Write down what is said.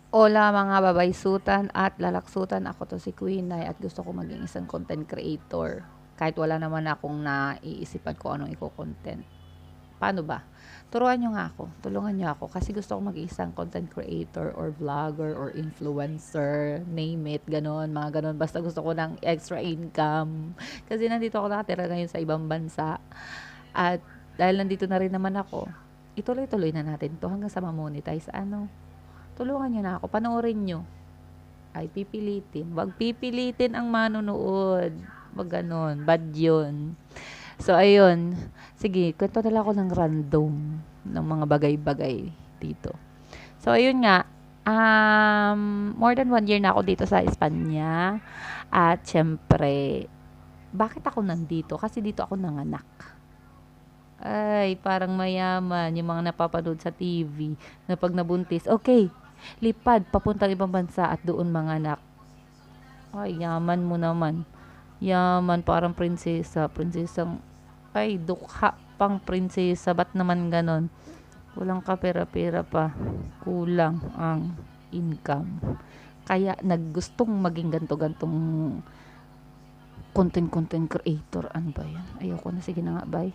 Hola mga babaysutan at lalaksutan, ako to si Queen Nay at gusto ko maging isang content creator. Kahit wala naman akong naiisipan ko anong i-content. Paano ba? Turuan nyo nga ako, tulungan nyo ako kasi gusto ko maging isang content creator or vlogger or influencer, name it, ganon, mga ganon. Basta gusto ko ng extra income. Kasi nandito ako nakatira ngayon sa ibang bansa at dahil nandito na rin naman ako, ituloy-tuloy na natin to hanggang sa ma-monetize. Tulungan niyo na ako, panoorin niyo. Ay, pipilitin. Wag pipilitin ang manonood. Wag ganon. Bad yun. So, ayun. Sige, kwento na lang ako ng random ng mga bagay-bagay dito. So, ayun nga. More than 1 year na ako dito sa Espanya. At, syempre, bakit ako nandito? Kasi dito ako nanganak. Ay, parang mayaman. Yung mga napapanood sa TV na pag nabuntis, okay, lipad, papuntang ibang bansa at doon manganak. Ay, yaman mo naman. Yaman, parang prinsesa. Prinsesang, ay, dukha pang prinsesa. Ba't naman ganon? Kulang ka pera-pera pa. Kulang ang income. Kaya naggustong maging ganto-gantong content creator. Ano ba yan? Ayoko na. Sige na nga, bye.